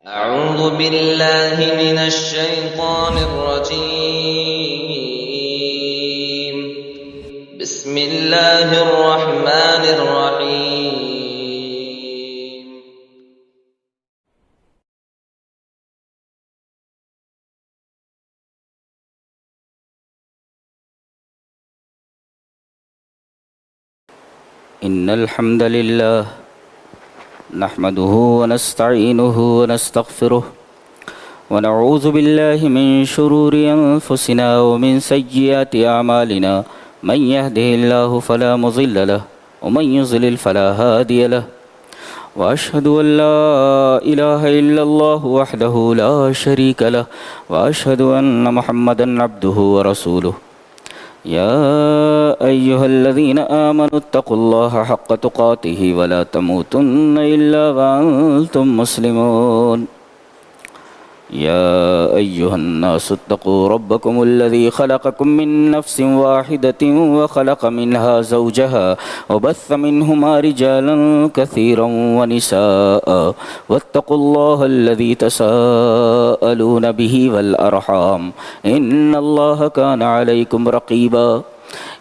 أعوذ بالله من الشيطان الرجيم. بسم الله الرحمن الرحيم. إن الحمد لله نحمده ونستعينه ونستغفره ونعوذ بالله من شرور أنفسنا ومن سيئات أعمالنا من يهده الله فلا مضل له ومن يضلل فلا هادي له وأشهد أن لا إله إلا الله وحده لا شريك له وأشهد أن محمدا عبده ورسوله يا أيها الذين آمنوا اتقوا الله حق تقاته ولا تموتن إلا وأنتم مسلمون يا أيها الناس اتقوا ربكم الذي خلقكم من نفس واحدة وخلق منها زوجها وبث منهما رجالا كثيرا ونساء واتقوا الله الذي تساءلون به والأرحام إن الله كان عليكم رقيبا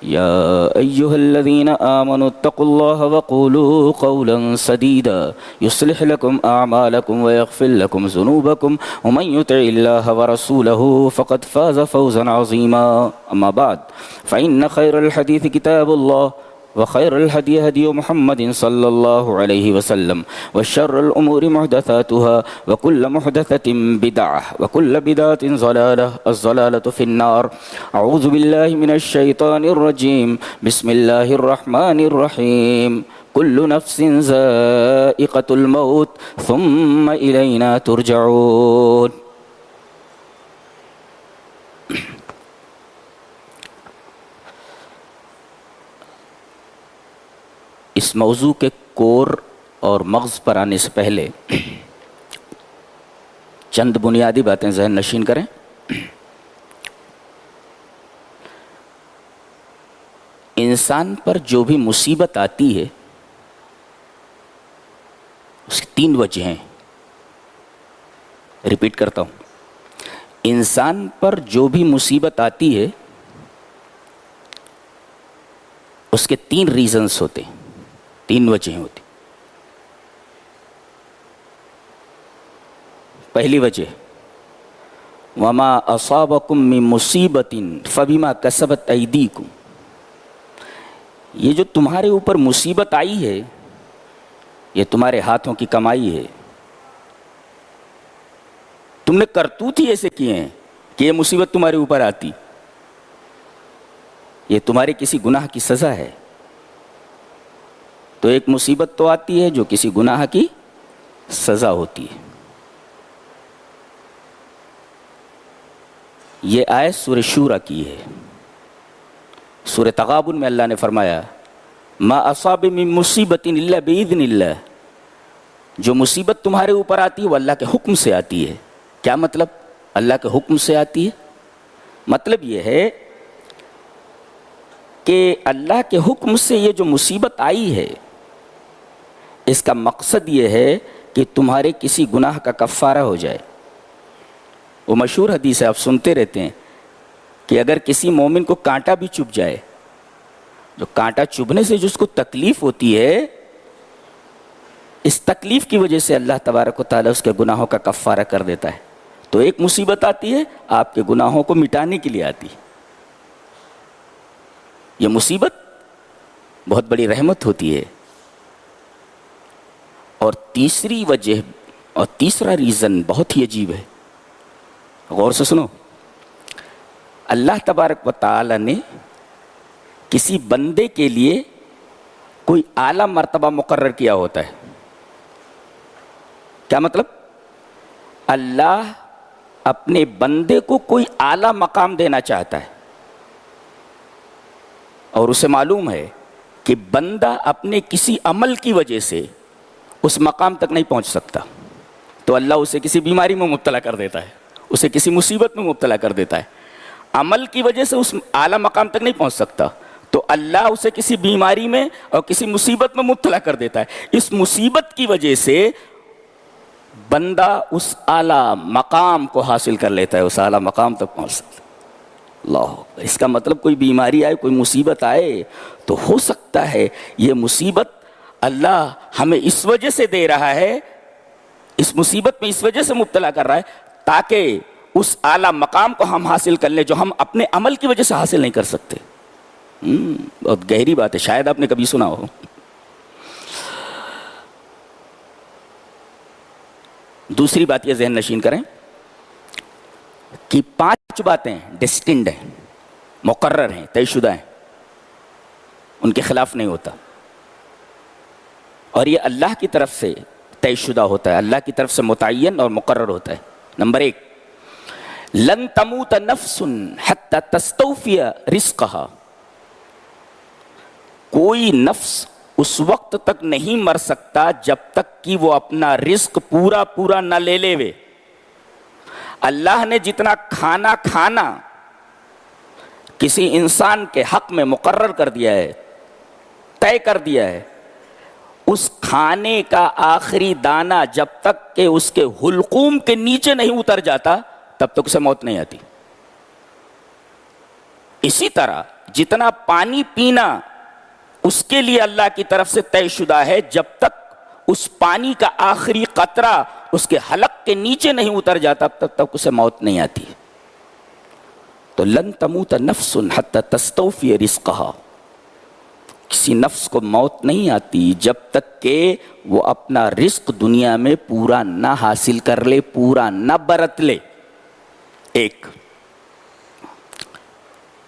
يا أيها الذين آمنوا اتقوا الله وقولوا قولا سديدا يصلح لكم أعمالكم ويغفر لكم ذنوبكم ومن يطع الله ورسوله فقد فاز فوزا عظيما أما بعد فإن خير الحديث كتاب الله وخير الهدي هدي محمد صلى الله عليه وسلم وشر الأمور محدثاتها وكل محدثة بدعة وكل بدعة ضلالة الضلالة في النار أعوذ بالله من الشيطان الرجيم بسم الله الرحمن الرحيم كل نفس ذائقة الموت ثم إلينا ترجعون اس موضوع کے کور اور مغز پر آنے سے پہلے چند بنیادی باتیں ذہن نشین کریں. انسان پر جو بھی مصیبت آتی ہے اس کی تین وجہ ہیں. ریپیٹ کرتا ہوں, انسان پر جو بھی مصیبت آتی ہے اس کے تین ریزنز ہوتے ہیں, تین وجہیں ہوتی. پہلی وجہ وما اصابکم من مصیبت فبما کسبت ایدیکم, یہ جو تمہارے اوپر مصیبت آئی ہے یہ تمہارے ہاتھوں کی کمائی ہے. تم نے کرتوت ہی ایسے کیے ہیں کہ یہ مصیبت تمہارے اوپر آتی. یہ تمہارے کسی گناہ کی سزا ہے. تو ایک مصیبت تو آتی ہے جو کسی گناہ کی سزا ہوتی ہے. یہ آیت سورہ شورى کی ہے. سورہ تغابن میں اللہ نے فرمایا ما اصاب من مصیبت الا باذن اللہ, جو مصیبت تمہارے اوپر آتی ہے وہ اللہ کے حکم سے آتی ہے. کیا مطلب اللہ کے حکم سے آتی ہے؟ مطلب یہ ہے کہ اللہ کے حکم سے یہ جو مصیبت آئی ہے اس کا مقصد یہ ہے کہ تمہارے کسی گناہ کا کفارہ ہو جائے. وہ مشہور حدیث ہے, آپ سنتے رہتے ہیں کہ اگر کسی مومن کو کانٹا بھی چبھ جائے, جو کانٹا چبھنے سے جو اس کو تکلیف ہوتی ہے, اس تکلیف کی وجہ سے اللہ تبارک و تعالیٰ اس کے گناہوں کا کفارہ کر دیتا ہے. تو ایک مصیبت آتی ہے آپ کے گناہوں کو مٹانے کے لیے آتی ہے. یہ مصیبت بہت بڑی رحمت ہوتی ہے. اور تیسری وجہ اور تیسرا ریزن بہت ہی عجیب ہے, غور سے سنو. اللہ تبارک و تعالی نے کسی بندے کے لیے کوئی اعلیٰ مرتبہ مقرر کیا ہوتا ہے. کیا مطلب؟ اللہ اپنے بندے کو کوئی اعلیٰ مقام دینا چاہتا ہے اور اسے معلوم ہے کہ بندہ اپنے کسی عمل کی وجہ سے اس مقام تک نہیں پہنچ سکتا, تو اللہ اسے کسی بیماری میں مبتلا کر دیتا ہے, اسے کسی مصیبت میں مبتلا کر دیتا ہے. عمل کی وجہ سے اس اعلیٰ مقام تک نہیں پہنچ سکتا, تو اللہ اسے کسی بیماری میں اور کسی مصیبت میں مبتلا کر دیتا ہے. اس مصیبت کی وجہ سے بندہ اس اعلیٰ مقام کو حاصل کر لیتا ہے، اس اعلیٰ مقام تک پہنچ سکتا ہے۔ اللہ، اس کا مطلب کوئی بیماری آئے، کوئی مصیبت آئے تو ہو سکتا ہے یہ مصیبت اللہ ہمیں اس وجہ سے دے رہا ہے، اس مصیبت میں اس وجہ سے مبتلا کر رہا ہے تاکہ اس اعلیٰ مقام کو ہم حاصل کر لیں جو ہم اپنے عمل کی وجہ سے حاصل نہیں کر سکتے۔ بہت گہری بات ہے، شاید آپ نے کبھی سنا ہو۔ دوسری بات یہ ذہن نشین کریں کہ 5 باتیں ڈیسٹنڈ ہیں، مقرر ہیں، طے شدہ ہیں، ان کے خلاف نہیں ہوتا، اور یہ اللہ کی طرف سے طے شدہ ہوتا ہے، اللہ کی طرف سے متعین اور مقرر ہوتا ہے۔ نمبر 1، لن تموت نفس حتی تستوفی رزقها، کوئی نفس اس وقت تک نہیں مر سکتا جب تک کہ وہ اپنا رزق پورا نہ لے لے وے۔ اللہ نے جتنا کھانا کسی انسان کے حق میں مقرر کر دیا ہے، طے کر دیا ہے، اس کھانے کا آخری دانہ جب تک کہ اس کے حلقوم کے نیچے نہیں اتر جاتا تب تک اسے موت نہیں آتی۔ اسی طرح جتنا پانی پینا اس کے لیے اللہ کی طرف سے طے شدہ ہے، جب تک اس پانی کا آخری قطرہ اس کے حلق کے نیچے نہیں اتر جاتا تب تک اسے موت نہیں آتی۔ تو لن تموت نفس حتی تستوفی رزقها، کسی نفس کو موت نہیں آتی جب تک کہ وہ اپنا رزق دنیا میں پورا نہ حاصل کر لے، پورا نہ برت لے۔ ایک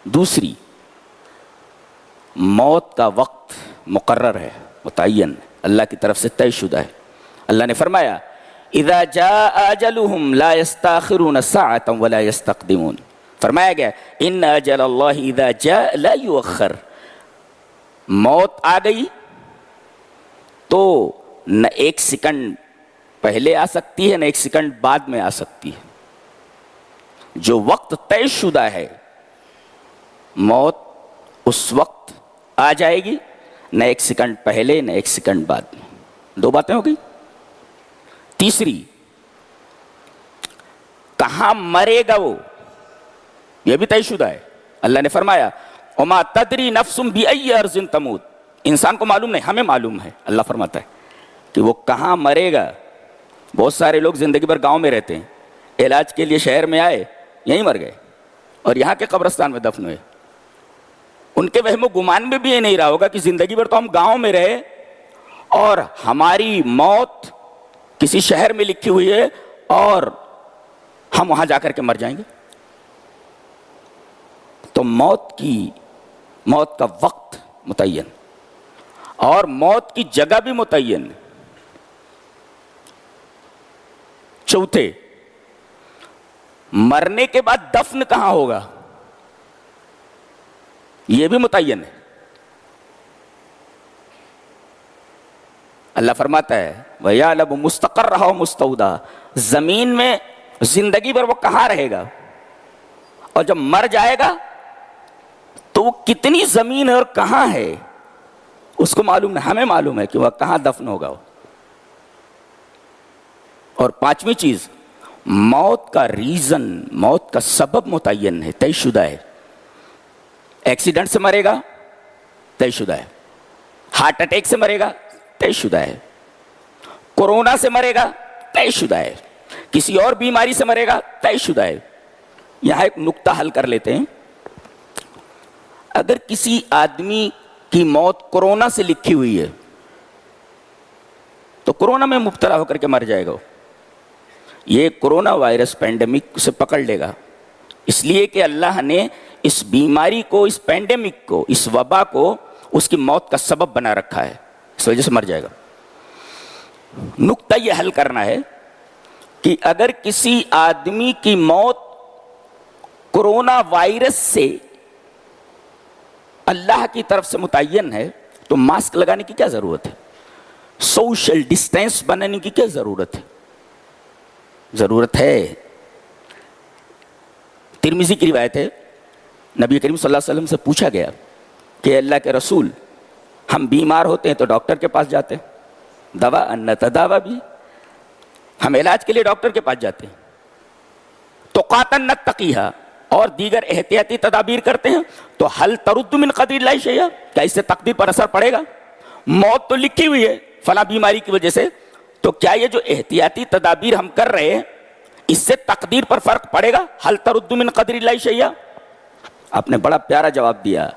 دوسری، موت کا وقت مقرر ہے، متعین، اللہ کی طرف سے طے شدہ ہے۔ اللہ نے فرمایا اذا جاء اجلهم لا يستاخرون ساعة ولا يستقدمون، فرمایا گیا ان اجل اللہ اذا جاء لا يؤخر، موت آ گئی تو نہ 1 سیکنڈ پہلے آ سکتی ہے نہ 1 سیکنڈ بعد میں آ سکتی ہے۔ جو وقت طے شدہ ہے موت اس وقت آ جائے گی، نہ 1 سیکنڈ پہلے نہ 1 سیکنڈ بعد میں۔ 2 باتیں ہو گئی۔ تیسری، کہاں مرے گا وہ، یہ بھی طے شدہ ہے۔ اللہ نے فرمایا وما تدری نفس بأی ارض تموت، انسان کو معلوم نہیں، ہمیں معلوم ہے۔ اللہ فرماتا ہے کہ وہ کہاں مرے گا۔ بہت سارے لوگ زندگی بھر گاؤں میں رہتے ہیں، علاج کے لیے شہر میں آئے، یہیں مر گئے اور یہاں کے قبرستان میں دفن ہوئے۔ ان کے وہم و گمان میں بھی یہ نہیں رہا ہوگا کہ زندگی بھر تو ہم گاؤں میں رہے اور ہماری موت کسی شہر میں لکھی ہوئی ہے اور ہم وہاں جا کر کے مر جائیں گے۔ تو موت کا وقت متعین اور موت کی جگہ بھی متعین۔ چوتھے، مرنے کے بعد دفن کہاں ہوگا یہ بھی متعین ہے۔ اللہ فرماتا ہے وَيَعْلَمُ مُسْتَقَرَّهَا وَمُسْتَوْدَاهَا، زمین میں زندگی بھر وہ کہاں رہے گا، اور جب مر جائے گا تو وہ کتنی زمین ہے اور کہاں ہے اس کو معلوم نہیں، ہمیں معلوم ہے کہ وہ کہاں دفن ہوگا۔ اور 5ویں چیز، موت کا ریزن، موت کا سبب متعین ہے، طے شدہ ہے۔ ایکسیڈنٹ سے مرے گا طے شدہ ہے، ہارٹ اٹیک سے مرے گا طے شدہ ہے، کورونا سے مرے گا طے شدہ ہے، کسی اور بیماری سے مرے گا طے شدہ ہے۔ یہاں ایک نقطہ حل کر لیتے ہیں۔ اگر کسی آدمی کی موت کورونا سے لکھی ہوئی ہے تو کورونا میں مبتلا ہو کر کے مر جائے گا، یہ کورونا وائرس پینڈیمک سے پکڑ لے گا، اس لیے کہ اللہ نے اس بیماری کو، اس پینڈیمک کو، اس وبا کو اس کی موت کا سبب بنا رکھا ہے، اس وجہ سے مر جائے گا۔ نقطہ یہ حل کرنا ہے کہ اگر کسی آدمی کی موت کورونا وائرس سے اللہ کی طرف سے متعین ہے تو ماسک لگانے کی کیا ضرورت ہے، سوشل ڈسٹینس بنانے کی کیا ضرورت ہے؟ ضرورت ہے۔ ترمذی کی روایت ہے، نبی کریم صلی اللہ علیہ وسلم سے پوچھا گیا کہ اللہ کے رسول، ہم بیمار ہوتے ہیں تو ڈاکٹر کے پاس جاتے ہیں، دوا ان تداوا بھی، ہم علاج کے لیے ڈاکٹر کے پاس جاتے ہیں، تو قاتن نتقیہا اور دیگر احتیاطی تدابیر کرتے ہیں، تو حل ترد من قدر اللہ شیئا، کیا اس سے تقدیر پر اثر پڑے گا؟ موت تو لکھی ہوئی ہے فلاں بیماری کی وجہ سے، تو کیا یہ جو احتیاطی تدابیر ہم کر رہے ہیں اس سے تقدیر پر فرق پڑے گا؟ حل ترد من قدر اللہ شیئا۔ آپ نے بڑا پیارا جواب دیا،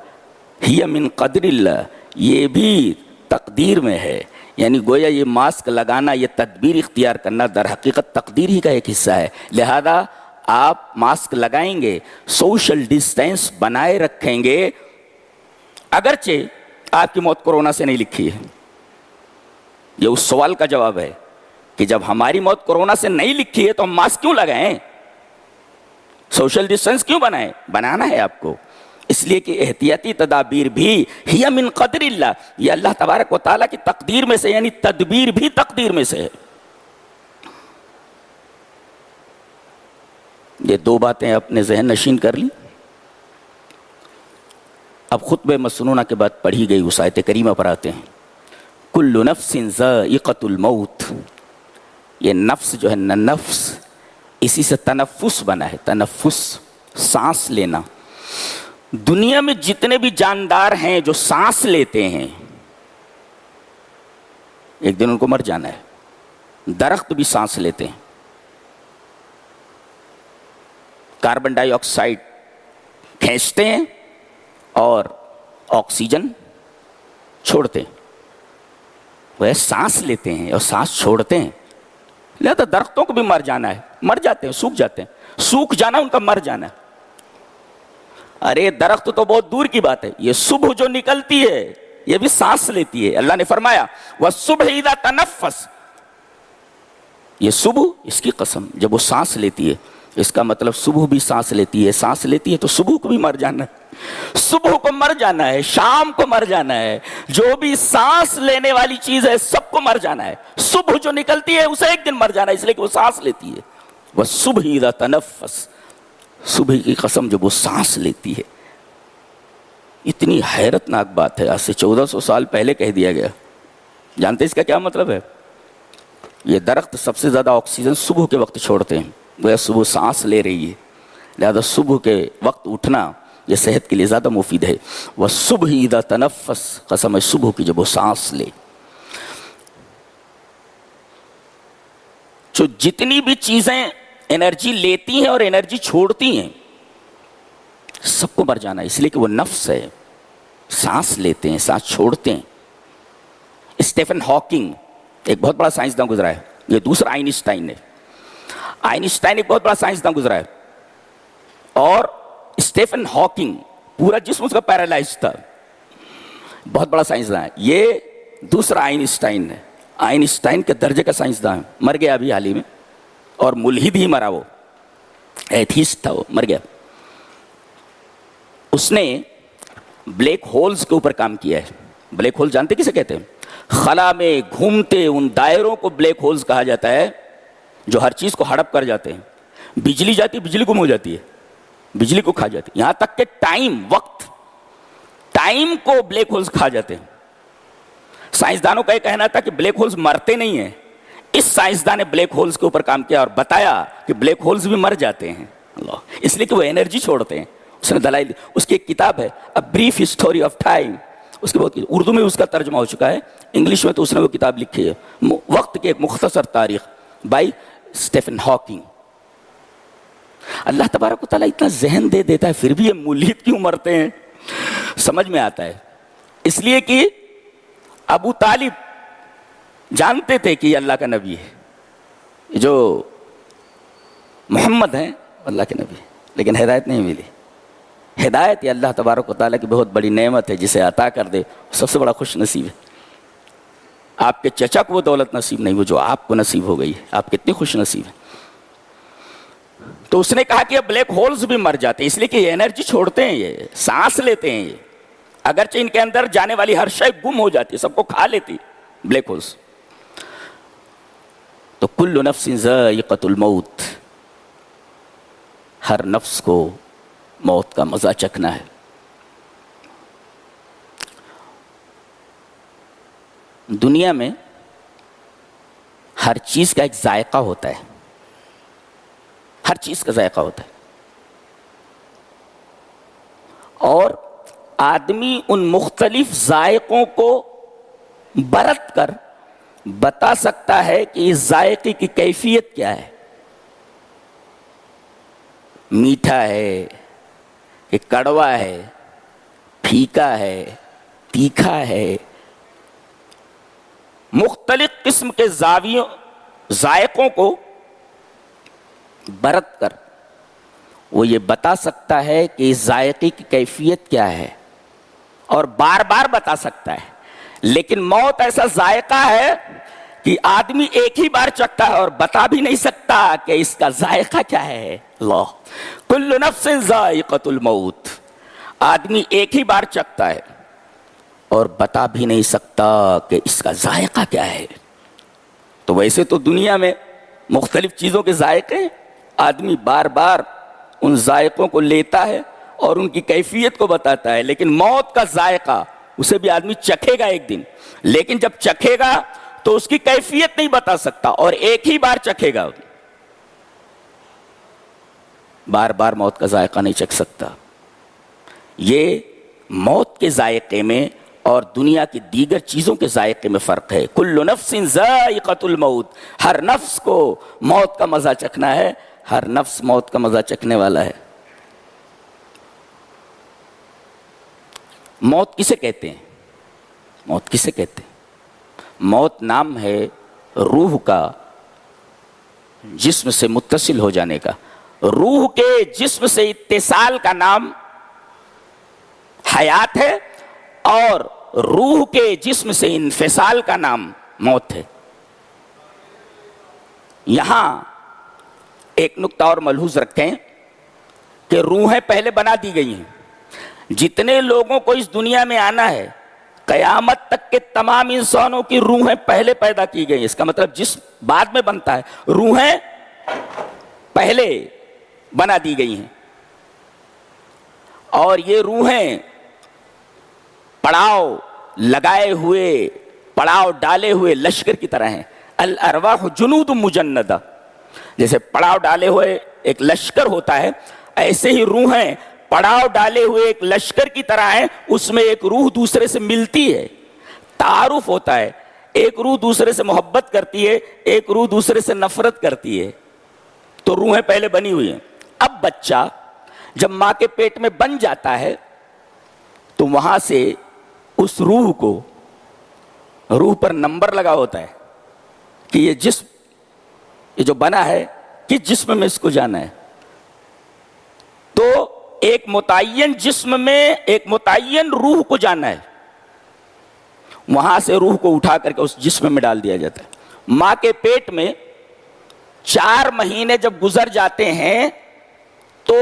ہی من قدر اللہ، یہ بھی تقدیر میں ہے، یعنی گویا یہ ماسک لگانا، یہ تدبیر اختیار کرنا در حقیقت تقدیر ہی کا ایک حصہ ہے، لہذا آپ ماسک لگائیں گے، سوشل ڈسٹینس بنائے رکھیں گے، اگرچہ آپ کی موت کورونا سے نہیں لکھی ہے۔ یہ اس سوال کا جواب ہے کہ جب ہماری موت کورونا سے نہیں لکھی ہے تو ہم ماسک کیوں لگائیں، سوشل ڈسٹینس کیوں بنائیں؟ بنانا ہے آپ کو، اس لیے کہ احتیاطی تدابیر بھی ہی من قدر اللہ، یہ اللہ تبارک و تعالیٰ کی تقدیر میں سے، یعنی تدبیر بھی تقدیر میں سے ہے۔ یہ دو باتیں اپنے ذہن نشین کر لی۔ اب خطبہ مسنونہ کے بعد پڑھی گئی اس آیت کریمہ پر آتے ہیں، کل نفس ذائقۃ الموت۔ یہ نفس جو ہے نا، نفس اسی سے تنفس بنا ہے، تنفس سانس لینا۔ دنیا میں جتنے بھی جاندار ہیں جو سانس لیتے ہیں ایک دن ان کو مر جانا ہے۔ درخت بھی سانس لیتے ہیں، کاربن ڈائی آکسائڈ کھینچتے ہیں اور آکسیجن چھوڑتے ہیں، وہ سانس لیتے ہیں اور سانس چھوڑتے ہیں، لہذا درختوں کو بھی مر جانا ہے، مر جاتے ہیں، سوکھ جاتے ہیں، سوکھ جانا ان کا مر جانا ہے۔ ارے درخت تو بہت دور کی بات ہے، یہ صبح جو نکلتی ہے یہ بھی سانس لیتی ہے۔ اللہ نے فرمایا وَالصُّبْحِ إِذَا تَنَفَّسَ، یہ صبح، اس کی قسم، جب وہ سانس لیتی ہے، اس کا مطلب صبح بھی سانس لیتی ہے، سانس لیتی ہے تو صبح کو بھی مر جانا ہے، صبح کو مر جانا ہے، شام کو مر جانا ہے، جو بھی سانس لینے والی چیز ہے سب کو مر جانا ہے۔ صبح جو نکلتی ہے اسے ایک دن مر جانا ہے، اس لیے کہ وہ سانس لیتی ہے۔ وَالصُّبْحِ إِذَا تَنَفَّسَ، صبح کی قسم جب وہ سانس لیتی ہے۔ اتنی حیرت ناک بات ہے، آج سے 1400 سال پہلے کہہ دیا گیا۔ جانتے اس کا کیا مطلب ہے؟ یہ درخت سب سے زیادہ آکسیجن صبح کے وقت چھوڑتے ہیں، وہ صبح سانس لے رہی ہے، لہذا صبح کے وقت اٹھنا یہ صحت کے لیے زیادہ مفید ہے۔ وَالصُّبْحِ إِذَا تَنَفَّسَ، قسم ہے صبح کی جب وہ سانس لے۔ جو جتنی بھی چیزیں انرجی لیتی ہیں اور انرجی چھوڑتی ہیں سب کو مر جانا ہے، اس لیے کہ وہ نفس ہے، سانس لیتے ہیں، سانس چھوڑتے ہیں۔ اسٹیفن ہاکنگ ایک بہت بڑا سائنسداں گزرا ہے، یہ دوسرا آئنسٹائن ہے۔ آئنسٹائن ایک بہت بڑا سائنسداں گزرا ہے، اور اسٹیفن ہاکنگ پورا جسم اس کا پیرالائز تھا، بہت بڑا سائنسداں ہے۔ یہ دوسرا آئنسٹائن ہے، آئنسٹائن کے درجے کا سائنسداں ہے، مر گیا ابھی حال ہی میں، اور ملحد ہی مرا، وہ ایتھیسٹ تھا، وہ مر گیا۔ اس نے بلیک ہولز کے اوپر کام کیا ہے۔ بلیک ہول جانتے کسے کہتے ہیں؟ خلا میں گھومتے ان دائروں کو بلیک ہولز کہا جاتا ہے جو ہر چیز کو ہڑپ کر جاتے ہیں۔ بجلی جاتی ہے، بجلی گم ہو جاتی ہے، بجلی کو کھا جاتی ہے، یہاں تک کہ ٹائم، وقت، ٹائم کو بلیک ہولز کھا جاتے ہیں۔ سائنسدانوں کا یہ کہنا تھا کہ بلیک ہولز مرتے نہیں ہیں، اس سائنسدان نے بلیک ہولز کے اوپر کام کیا اور بتایا کہ بلیک ہولز بھی مر جاتے ہیں، اللہ، اس لیے کہ وہ انرجی چھوڑتے ہیں۔ اس نے دلائل، اس کی ایک کتاب ہے A Brief History of Time، اس کی بہت اردو میں اس کا ترجمہ ہو چکا ہے، انگلش میں تو اس نے وہ کتاب لکھی ہے، وقت کی ایک مختصر تاریخ بائی اسٹیفن ہاکنگ۔ اللہ تبارک و تعالیٰ اتنا ذہن دے دیتا ہے پھر بھی یہ ملحد کیوں مرتے ہیں، سمجھ میں آتا ہے۔ اس لیے کہ ابو طالب جانتے تھے کہ یہ اللہ کا نبی ہے، جو محمد ہیں اللہ کے نبی، لیکن ہدایت نہیں ملی۔ ہدایت یہ اللہ تبارک و تعالیٰ کی بہت بڑی نعمت ہے، جسے عطا کر دے سب سے بڑا خوش نصیب ہے۔ آپ کے چچا کو وہ دولت نصیب نہیں، وہ جو آپ کو نصیب ہو گئی ہے، آپ کتنی خوش نصیب ہیں۔ تو اس نے کہا کہ یہ بلیک ہولز بھی مر جاتے ہیں، اس لیے کہ یہ انرجی چھوڑتے ہیں، یہ سانس لیتے ہیں، یہ اگرچہ ان کے اندر جانے والی ہر شے گم ہو جاتی ہے، سب کو کھا لیتی بلیک ہولز۔ تو کل نفس ذائقۃ الموت، ہر نفس کو موت کا مزہ چکھنا ہے۔ دنیا میں ہر چیز کا ایک ذائقہ ہوتا ہے، ہر چیز کا ذائقہ ہوتا ہے، اور آدمی ان مختلف ذائقوں کو برت کر بتا سکتا ہے کہ اس ذائقے کی کیفیت کیا ہے، میٹھا ہے کہ کڑوا ہے، پھیکا ہے، تیکھا ہے۔ مختلف قسم کے ذائقوں کو برت کر وہ یہ بتا سکتا ہے کہ اس ذائقے کی کیفیت کیا ہے، اور بار بار بتا سکتا ہے۔ لیکن موت ایسا ذائقہ ہے کہ آدمی ایک ہی بار چکھتا ہے اور بتا بھی نہیں سکتا کہ اس کا ذائقہ کیا ہے۔ اللہ، کل نفس ذائقۃ الموت، آدمی ایک ہی بار چکھتا ہے اور بتا بھی نہیں سکتا کہ اس کا ذائقہ کیا ہے۔ تو ویسے تو دنیا میں مختلف چیزوں کے ذائقے، آدمی بار بار ان ذائقوں کو لیتا ہے اور ان کی کیفیت کو بتاتا ہے، لیکن موت کا ذائقہ اسے بھی آدمی چکھے گا ایک دن، لیکن جب چکھے گا تو اس کی کیفیت نہیں بتا سکتا، اور ایک ہی بار چکھے گا، بار بار موت کا ذائقہ نہیں چکھ سکتا۔ یہ موت کے ذائقے میں اور دنیا کی دیگر چیزوں کے ذائقے میں فرق ہے۔ کل نفس ذائقۃ الموت، ہر نفس کو موت کا مزہ چکھنا ہے، ہر نفس موت کا مزہ چکھنے والا ہے۔ موت کسے کہتے ہیں؟ موت کسے کہتے ہیں؟ موت نام ہے روح کا جسم سے متصل ہو جانے کا۔ روح کے جسم سے اتصال کا نام حیات ہے، اور روح کے جسم سے انفصال کا نام موت ہے۔ یہاں ایک نقطہ اور ملحوظ رکھیں کہ روحیں پہلے بنا دی گئی ہیں۔ جتنے لوگوں کو اس دنیا میں آنا ہے، قیامت تک کے تمام انسانوں کی روحیں پہلے پیدا کی گئی ہیں۔ اس کا مطلب جسم بعد میں بنتا ہے، روحیں پہلے بنا دی گئی ہیں، اور یہ روحیں پڑاؤ لگائے ہوئے، پڑاؤ ڈالے ہوئے لشکر کی طرح ہیں۔ الارواح جنود مجندہ، جیسے پڑاؤ ڈالے ہوئے ایک لشکر ہوتا ہے، ایسے ہی روحیں پڑاؤ ڈالے ہوئے ایک لشکر کی طرح ہیں۔ اس میں ایک روح دوسرے سے ملتی ہے، تعارف ہوتا ہے، ایک روح دوسرے سے محبت کرتی ہے، ایک روح دوسرے سے نفرت کرتی ہے۔ تو روحیں پہلے بنی ہوئی ہیں۔ اب بچہ جب ماں کے پیٹ میں بن جاتا ہے تو وہاں سے اس روح کو، روح پر نمبر لگا ہوتا ہے کہ یہ جسم، یہ جو بنا ہے، کس جسم میں اس کو جانا ہے۔ تو ایک متعین جسم میں ایک متعین روح کو جانا ہے، وہاں سے روح کو اٹھا کر کے اس جسم میں ڈال دیا جاتا ہے۔ ماں کے پیٹ میں 4 مہینے جب گزر جاتے ہیں تو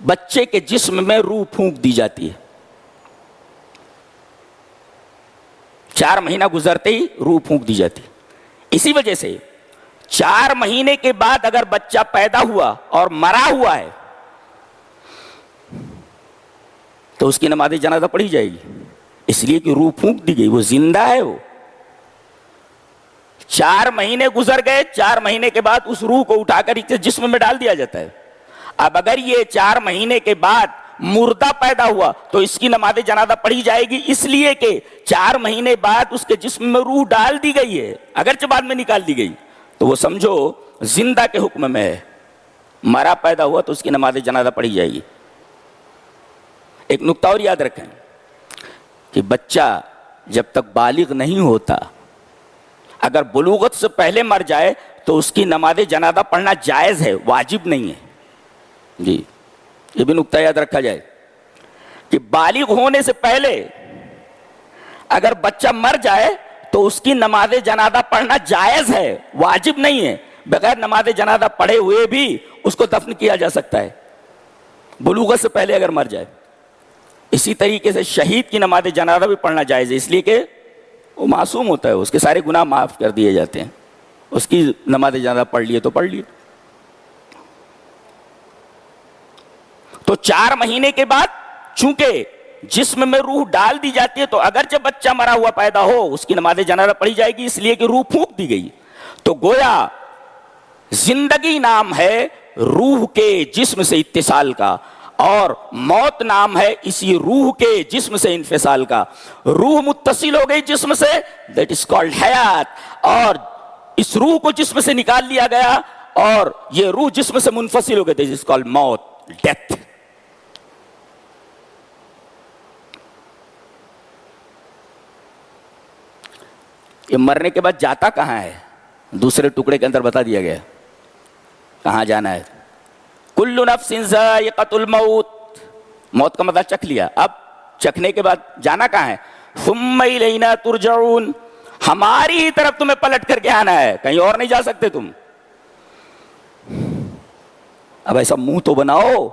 بچے کے جسم میں روح پھونک دی جاتی ہے۔ 4 مہینہ گزرتے ہی روح پھونک دی جاتی ہے۔ اسی وجہ سے 4 مہینے کے بعد اگر بچہ پیدا ہوا اور مرا ہوا ہے تو اس کی نماز جنازہ پڑھی جائے گی، اس لیے کہ روح پھونک دی گئی، وہ زندہ ہے۔ وہ 4 مہینے گزر گئے، 4 مہینے کے بعد اس روح کو اٹھا کر اس جسم میں ڈال دیا جاتا ہے۔ اب اگر یہ 4 مہینے کے بعد مردہ پیدا ہوا تو اس کی نماز جنازہ پڑھی جائے گی، اس لیے کہ 4 مہینے بعد اس کے جسم میں روح ڈال دی گئی ہے، اگرچہ بعد میں نکال دی گئی، تو وہ سمجھو زندہ کے حکم میں ہے۔ مرا پیدا ہوا تو اس کی نماز جنازہ پڑھی جائے گی۔ ایک نقطہ اور یاد رکھیں کہ بچہ جب تک بالغ نہیں ہوتا، اگر بلوغت سے پہلے مر جائے تو اس کی نماز جنازہ پڑھنا جائز ہے، واجب نہیں ہے۔ جی، یہ بھی نقطہ یاد رکھا جائے کہ بالغ ہونے سے پہلے اگر بچہ مر جائے تو اس کی نماز جنازہ پڑھنا جائز ہے، واجب نہیں ہے۔ بغیر نماز جنازہ پڑھے ہوئے بھی اس کو دفن کیا جا سکتا ہے، بلوغت سے پہلے اگر مر جائے۔ اسی طریقے سے شہید کی نماز جنازہ بھی پڑھنا جائز ہے، اس لیے کہ وہ معصوم ہوتا ہے، اس کے سارے گناہ معاف کر دیے جاتے ہیں۔ اس کی نماز جنازہ پڑھ لیے تو پڑھ لیے۔ تو 4 مہینے کے بعد چونکہ جسم میں روح ڈال دی جاتی ہے تو اگرچہ بچہ مرا ہوا پیدا ہو اس کی نماز جنازہ پڑھی جائے گی، اس لیے کہ روح پھونک دی گئی. تو گویا زندگی نام ہے روح کے جسم سے اتصال کا، اور موت نام ہے اسی روح کے جسم سے انفصال کا. روح متصل ہو گئی جسم سے، دیٹ از کالڈ حیات، اور اس روح کو جسم سے نکال لیا گیا اور یہ روح جسم سے منفصل ہو گئی، دیٹ از کالڈ موت، ڈیتھ. یہ مرنے کے بعد جاتا کہاں ہے؟ دوسرے ٹکڑے کے اندر بتا دیا گیا کہاں جانا ہے. کل نفس ذائقۃ الموت، موت کا مزہ چکھ لیا، اب چکھنے کے بعد جانا کہاں ہے؟ ثم الینا ترجعون، ہماری ہی طرف تمہیں پلٹ کر کے آنا ہے، کہیں اور نہیں جا سکتے تم. اب ایسا منہ تو بناؤ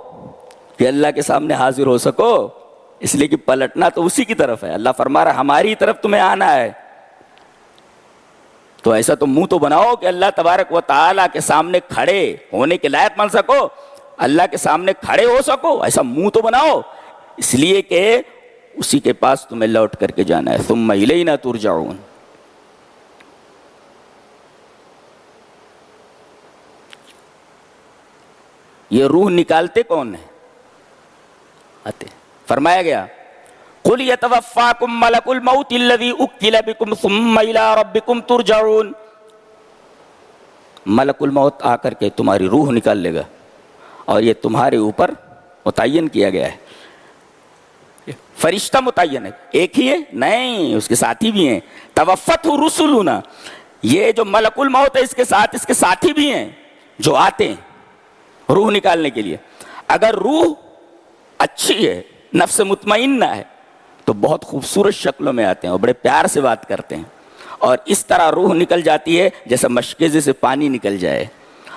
کہ اللہ کے سامنے حاضر ہو سکو، اس لیے کہ پلٹنا تو اسی کی طرف ہے. اللہ فرما رہا ہماری ہی طرف تمہیں آنا ہے، تو ایسا تو منہ تو بناؤ کہ اللہ تبارک و تعالیٰ کے سامنے کھڑے ہونے کے لائق بن سکو، اللہ کے سامنے کھڑے ہو سکو. ایسا منہ تو بناؤ، اس لیے کہ اسی کے پاس تمہیں لوٹ کر کے جانا ہے. ثم الینا ترجعون. یہ روح نکالتے کون ہیں؟ آتے فرمایا گیا قل یتوفاکم ملک الموت الذی اکل بکم ثم الی ربکم ترجعون. ملک الموت آ کر کے تمہاری روح نکال لے گا اور یہ تمہارے اوپر متعین کیا گیا ہے. فرشتہ متعین ہے، ایک ہی ہے نہیں، اس کے ساتھی بھی ہیں. توفتہ رسلنا، یہ جو ملک الموت ہے اس کے ساتھ اس کے ساتھی بھی ہیں جو آتے ہیں روح نکالنے کے لیے. اگر روح اچھی ہے، نفس مطمئنہ ہے، تو بہت خوبصورت شکلوں میں آتے ہیں اور بڑے پیار سے بات کرتے ہیں، اور اس طرح روح نکل جاتی ہے جیسے مشکیزے سے پانی نکل جائے.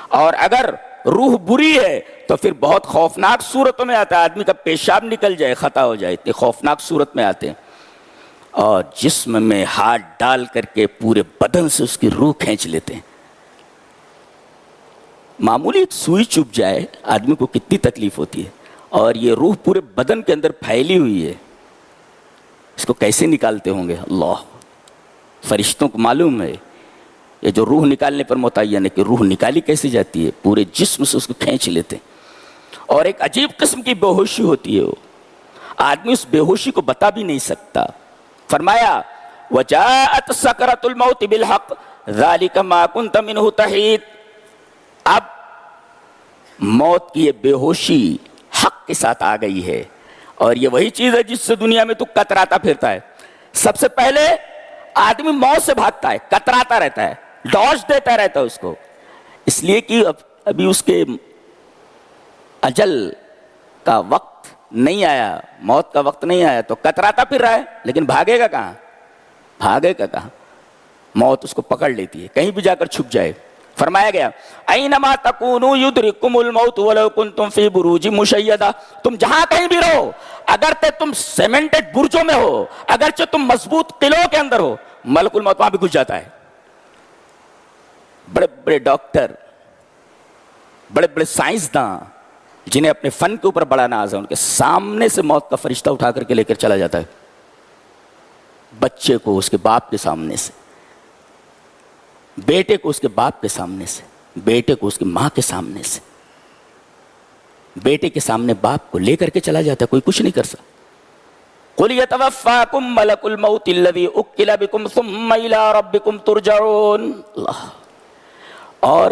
اور اگر روح بری ہے تو پھر بہت خوفناک صورتوں میں آتا ہے، آدمی کا پیشاب نکل جائے، خطا ہو جائے، اتنی خوفناک صورت میں آتے ہیں. اور جسم میں ہاتھ ڈال کر کے پورے بدن سے اس کی روح کھینچ لیتے ہیں. معمولی ایک سوئی چبھ جائے آدمی کو کتنی تکلیف ہوتی ہے، اور یہ روح پورے بدن کے اندر پھیلی ہوئی ہے، اس کو کیسے نکالتے ہوں گے اللہ. فرشتوں کو معلوم ہے یہ جو روح نکالنے پر متعین ہے کہ روح نکالی کیسے جاتی ہے، پورے جسم سے اس کو کھینچ لیتے ہیں. اور ایک عجیب قسم کی بے ہوشی ہوتی ہے، وہ آدمی اس بے ہوشی کو بتا بھی نہیں سکتا. فرمایا وجاءت سکرۃ الموت بالحق ذلک ما کنت منہ تحید. اب موت کی یہ بے ہوشی حق کے ساتھ آ گئی ہے، اور یہ وہی چیز ہے جس سے دنیا میں تو کتراتا پھرتا ہے. سب سے پہلے آدمی موت سے بھاگتا ہے، کتراتا رہتا ہے، ڈاج دیتا رہتا ہے اس کو، اس لیے کہ ابھی اس کے اجل کا وقت نہیں آیا، موت کا وقت نہیں آیا، تو کتراتا پھر رہا ہے. لیکن بھاگے گا کہاں؟ بھاگے گا کہاں؟ موت اس کو پکڑ لیتی ہے، کہیں بھی جا کر چھپ جائے. فرمایا گیا اینما تکونوا یدرککم الموت ولو کنتم فی بروج مشیدہ. تم جہاں کہیں بھی رہو، اگرچہ تم سیمنٹڈ برجوں میں ہو، اگرچہ تم مضبوط قلعوں کے اندر ہو، ملک الموت وہاں بھی گھس جاتا ہے. بڑے بڑے ڈاکٹر، بڑے بڑے سائنسداں جنہیں اپنے فن کے اوپر بڑا ناز ہے، ان کے سامنے سے موت کا فرشتہ اٹھا کر کے لے کر چلا جاتا ہے. بچے کو اس کے باپ کے سامنے سے، بیٹے کو اس کے باپ کے سامنے سے، بیٹے کو اس کی ماں کے سامنے سے، بیٹے کے سامنے باپ کو لے کر کے چلا جاتا ہے، کوئی کچھ نہیں کر سکتا. قُلْ يَتَوَفَّاكُمْ مَلَكُ الْمَوْتِ الَّذِي أُكِّلَ بِكُمْ ثُمَّ إِلَىٰ رَبِّكُمْ تُرْجَعُونَ. اللہ، اور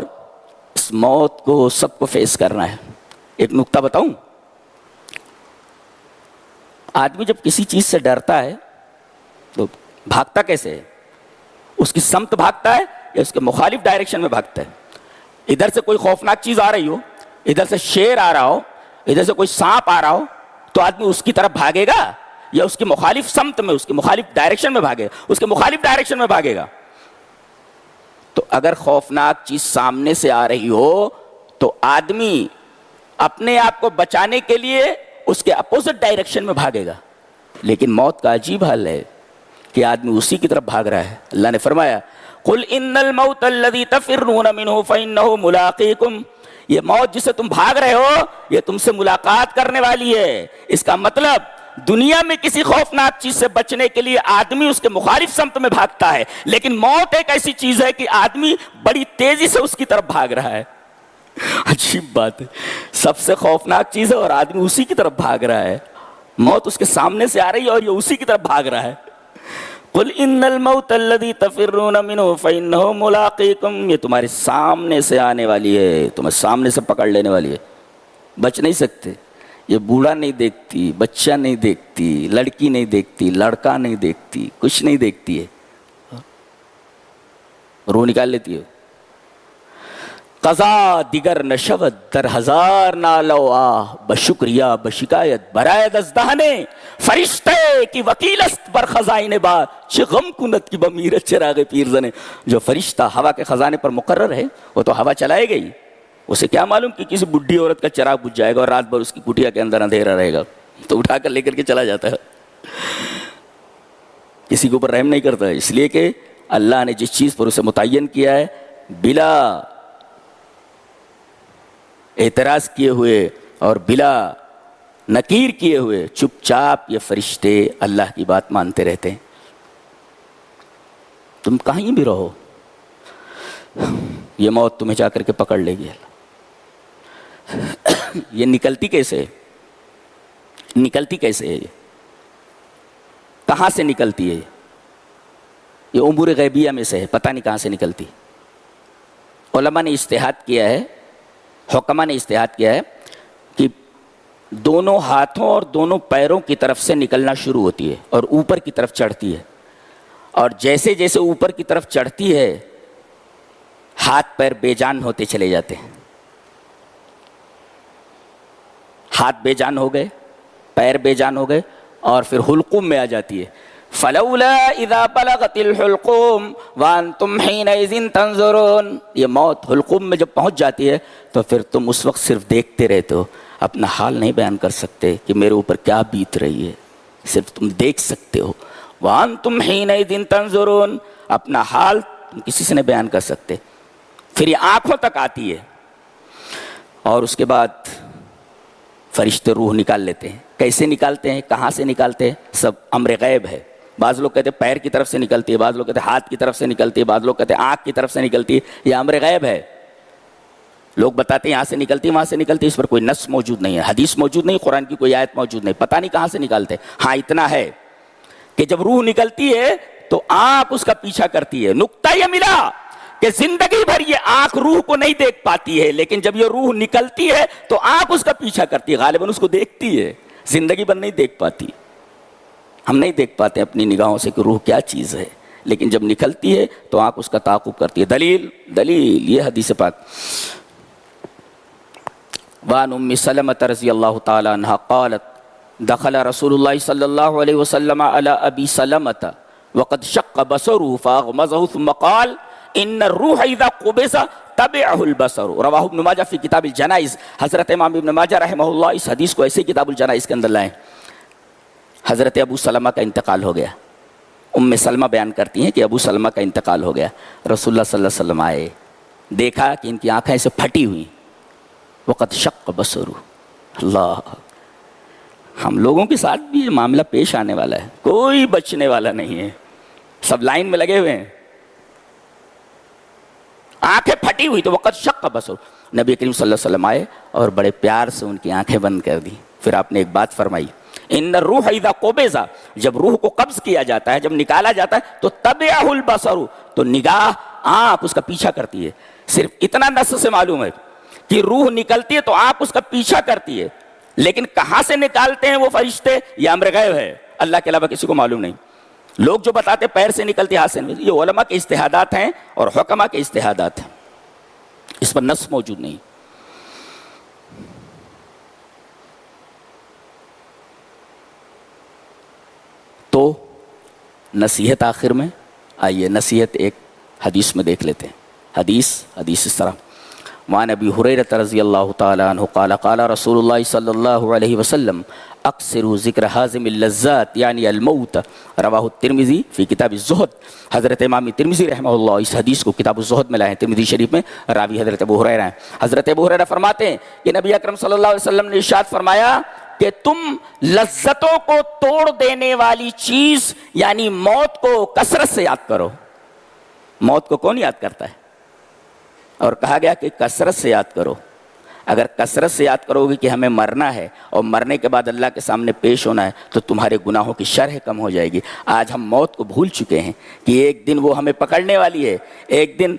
اس موت کو سب کو فیس کرنا ہے. ایک نکتہ بتاؤں، آدمی جب کسی چیز سے ڈرتا ہے تو بھاگتا کیسے ہے؟ اس کی سمت بھاگتا ہے یا اس کے مخالف ڈائریکشن میں بھاگتا ہے؟ ادھر سے کوئی خوفناک چیز آ رہی ہو، ادھر سے شیر آ رہا ہو، ادھر سے کوئی سانپ آ رہا ہو، تو آدمی اس کی طرف بھاگے گا یا اس کی مخالف سمت میں، اس کی مخالف ڈائریکشن میں بھاگے گا؟ اس کے مخالف ڈائریکشن میں بھاگے گا. تو اگر خوفناک چیز سامنے سے آ رہی ہو تو آدمی اپنے آپ کو بچانے کے لیے اس کے اپوزٹ ڈائریکشن میں بھاگے گا. لیکن موت کا عجیب حال ہے کہ آدمی اسی کی طرف بھاگ رہا ہے. اللہ نے فرمایا قُلْ إِنَّ الْمَوْتَ الَّذِي تَفِرُّونَ مِنْهُ فَإِنَّهُ مُلَاقِيكُمْ. یہ موت جسے تم بھاگ رہے ہو یہ تم سے ملاقات کرنے والی ہے. اس کا مطلب دنیا میں کسی خوفناک چیز سے بچنے کے لیے آدمی اس کے مخالف سمت میں بھاگتا ہے، لیکن موت ایک ایسی چیز ہے کہ آدمی بڑی تیزی سے اس کی طرف بھاگ رہا ہے۔ عجیب بات ہے، سب سے خوفناک چیز ہے اور آدمی اسی کی طرف بھاگ رہا ہے۔ موت اس کے سامنے سے آ رہی ہے اور یہ اسی کی طرف بھاگ رہا ہے۔ قل ان الموت الذی تفرون منہ فانہ ملاقیکم، یہ تمہارے سامنے سے آنے والی ہے، تمہیں سامنے سے پکڑ لینے والی ہے، بچ نہیں سکتے۔ یہ بوڑھا نہیں دیکھتی، بچہ نہیں دیکھتی، لڑکی نہیں دیکھتی، لڑکا نہیں دیکھتی، کچھ نہیں دیکھتی ہے، روح نکال لیتی ہے۔ قضا دیگر نشود در ہزار نالو آہ، بشکریہ بشکایت برائے دزدہنے فرشتے کی وکیل است بر خزائن بار، چه غم کند کی بمیر چراغ پیرزنے۔ جو فرشتہ ہوا کے خزانے پر مقرر ہے وہ تو ہوا چلائے گئی، اسے کیا معلوم کہ کسی بڈھی عورت کا چراغ بجھ جائے گا اور رات بھر اس کی کٹیا کے اندر اندھیرا رہے گا، تو اٹھا کر لے کر کے چلا جاتا ہے۔ کسی کے اوپر رحم نہیں کرتا ہے، اس لیے کہ اللہ نے جس چیز پر اسے متعین کیا ہے بلا اعتراض کیے ہوئے اور بلا نکیر کیے ہوئے چپ چاپ یہ فرشتے اللہ کی بات مانتے رہتے ہیں۔ تم کہیں بھی رہو، یہ موت تمہیں جا کر کے پکڑ لے گی۔ یہ نکلتی کیسے ہے؟ نکلتی کیسے ہے؟ کہاں سے نکلتی ہے؟ یہ امور غیبیہ میں سے ہے، پتہ نہیں کہاں سے نکلتی۔ علماء نے اجتہاد کیا ہے، حکماء نے اجتہاد کیا ہے کہ دونوں ہاتھوں اور دونوں پیروں کی طرف سے نکلنا شروع ہوتی ہے اور اوپر کی طرف چڑھتی ہے، اور جیسے جیسے اوپر کی طرف چڑھتی ہے ہاتھ پیر بے جان ہوتے چلے جاتے ہیں۔ ہاتھ بے جان ہو گئے، پیر بے جان ہو گئے، اور پھر حلقوم میں آ جاتی ہے۔ فلولا اذا بلغت الحلقوم وانتم حينئذ تنظرون، یہ موت حلقوم میں جب پہنچ جاتی ہے تو پھر تم اس وقت صرف دیکھتے رہتے ہو، اپنا حال نہیں بیان کر سکتے کہ میرے اوپر کیا بیت رہی ہے، صرف تم دیکھ سکتے ہو۔ وانتم حينئذ تنظرون، اپنا حال تم کسی سے نہیں بیان کر سکتے۔ پھر یہ آنکھوں تک آتی ہے اور اس کے بعد فرشتے روح نکال لیتے ہیں۔ کیسے نکالتے ہیں، کہاں سے نکالتے ہیں، سب امر غیب ہے۔ بعض لوگ کہتے ہیں پیر کی طرف سے نکلتی ہے، بعض لوگ کہتے ہیں ہاتھ کی طرف سے نکلتی ہے، بعض لوگ کہتے ہیں آنکھ کی طرف سے نکلتی ہے، یہ امر غیب ہے۔ لوگ بتاتے ہیں یہاں سے نکلتی ہے، وہاں سے نکلتی ہے، اس پر کوئی نص موجود نہیں ہے، حدیث موجود نہیں، قرآن کی کوئی آیت موجود نہیں، پتہ نہیں کہاں سے نکالتے۔ ہاں اتنا ہے کہ جب روح نکلتی ہے تو آنکھ اس کا پیچھا کرتی ہے۔ نقطہ یہ ملا کہ زندگی بھر یہ آنکھ روح کو نہیں دیکھ پاتی ہے، لیکن جب یہ روح نکلتی ہے تو آنکھ اس کا پیچھا کرتی ہے، غالباً اس کو دیکھتی ہے، زندگی بھر نہیں دیکھ پاتی۔ ہم نہیں دیکھ پاتے اپنی نگاہوں سے کہ روح کیا چیز ہے، لیکن جب نکلتی ہے تو آنکھ اس کا تعاقب کرتی ہے۔ دلیل یہ حدیث پاک۔ وعن ام سلمة رضی اللہ تعالی عنہ قالت دخل رسول اللہ صلی اللہ علیہ وسلم على ابی سلمة وقد شق بصره فاغمزه ثم قال ان الروح اذا قبض تبعه البصر، رواہ ابن ماجہ فی کتاب الجنائز۔ حضرت امام ابن ماجہ رحمہ اللہ اس حدیث کو ایسے کتاب الجنائز کے اندر لائیں۔ حضرت ابو سلمہ کا انتقال ہو گیا، ام سلمہ بیان کرتی ہیں کہ ابو سلمہ کا انتقال ہو گیا، رسول اللہ صلی اللہ علیہ وسلم آئے، دیکھا کہ ان کی آنکھیں ایسے پھٹی ہوئی، وقد شق بصرہ۔ اللہ، ہم لوگوں کے ساتھ بھی یہ معاملہ پیش آنے والا ہے، کوئی بچنے والا نہیں ہے، سب لائن میں لگے ہوئے ہیں۔ آنکھیں پھٹی ہوئی تو وقت شق بصر، نبی کریم صلی اللہ علیہ وسلم آئے اور بڑے پیار سے ان کی آنکھیں بند کر دی۔ پھر آپ نے ایک بات فرمائی، ان الروح اذا قبض، جب روح کو قبض کیا جاتا ہے، جب نکالا جاتا ہے تو تبعہ البصر، تو نگاہ آنکھ اس کا پیچھا کرتی ہے۔ صرف اتنا نص سے معلوم ہے کہ روح نکلتی ہے تو آنکھ اس کا پیچھا کرتی ہے، لیکن کہاں سے نکالتے ہیں وہ فرشتے یہ امر غیب ہے، اللہ کے علاوہ کسی کو معلوم نہیں۔ لوگ جو بتاتے پیر سے نکلتی ہاتھ سے نکلتی، یہ علماء کے اجتہادات ہیں اور حکماء کے اجتہادات ہیں، اس پر نص موجود نہیں۔ تو نصیحت آخر میں، آئیے نصیحت ایک حدیث میں دیکھ لیتے ہیں۔ حدیث اس طرح، وعن ابی ہریرہ رضی اللہ تعالی عنہ قال قال رسول اللہ صلی اللہ علیہ وسلم اکثروا ذکر حازم اللذات یعنی الموت، رواہ الترمذی فی کتاب الزہد۔ حضرت امام ترمذی رحمہ اللہ اس حدیث کو کتاب الزہد میں لائے ہیں، ترمذی شریف میں، راوی حضرت ابو ہریرہ ہیں۔ حضرت ابو ہریرہ فرماتے ہیں کہ نبی اکرم صلی اللہ علیہ وسلم نے ارشاد فرمایا کہ تم لذتوں کو توڑ دینے والی چیز یعنی موت کو کثرت سے یاد کرو۔ موت کو کون یاد کرتا ہے؟ اور کہا گیا کہ کثرت سے یاد کرو۔ اگر کثرت سے یاد کرو گے کہ ہمیں مرنا ہے اور مرنے کے بعد اللہ کے سامنے پیش ہونا ہے تو تمہارے گناہوں کی شرح کم ہو جائے گی۔ آج ہم موت کو بھول چکے ہیں کہ ایک دن وہ ہمیں پکڑنے والی ہے، ایک دن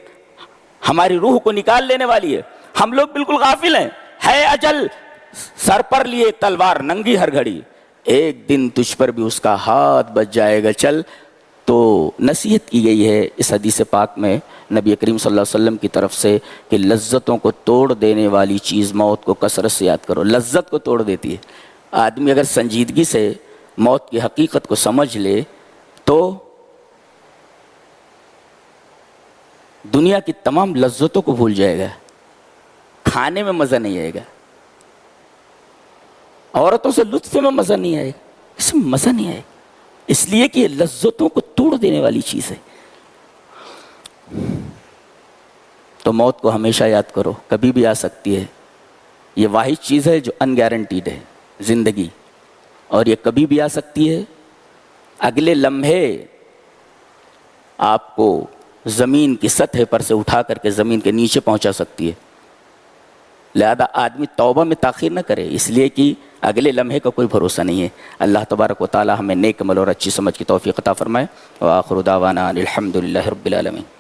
ہماری روح کو نکال لینے والی ہے۔ ہم لوگ بالکل غافل ہیں، ہے اجل سر پر لیے تلوار ننگی ہر گھڑی، ایک دن تجھ پر بھی اس کا ہاتھ بچ جائے گا، چل۔ تو نصیحت کی گئی ہے اس حدیث پاک میں نبی کریم صلی اللہ علیہ وسلم کی طرف سے کہ لذتوں کو توڑ دینے والی چیز موت کو کثرت سے یاد کرو۔ لذت کو توڑ دیتی ہے۔ آدمی اگر سنجیدگی سے موت کی حقیقت کو سمجھ لے تو دنیا کی تمام لذتوں کو بھول جائے گا، کھانے میں مزہ نہیں آئے گا، عورتوں سے لطف میں مزہ نہیں آئے گا، اس میں مزہ نہیں آئے گا، اس لیے کہ یہ لذتوں کو توڑ دینے والی چیز ہے۔ تو موت کو ہمیشہ یاد کرو، کبھی بھی آ سکتی ہے۔ یہ واحد چیز ہے جو ان گارنٹیڈ ہے، زندگی، اور یہ کبھی بھی آ سکتی ہے۔ اگلے لمحے آپ کو زمین کی سطح پر سے اٹھا کر کے زمین کے نیچے پہنچا سکتی ہے۔ لہذا آدمی توبہ میں تاخیر نہ کرے، اس لیے کہ اگلے لمحے کا کوئی بھروسہ نہیں ہے۔ اللہ تبارک و تعالی ہمیں نیک عمل اور اچھی سمجھ کی توفیق عطا فرمائے۔ وآخر دعوانا الحمد للہ رب العالمین۔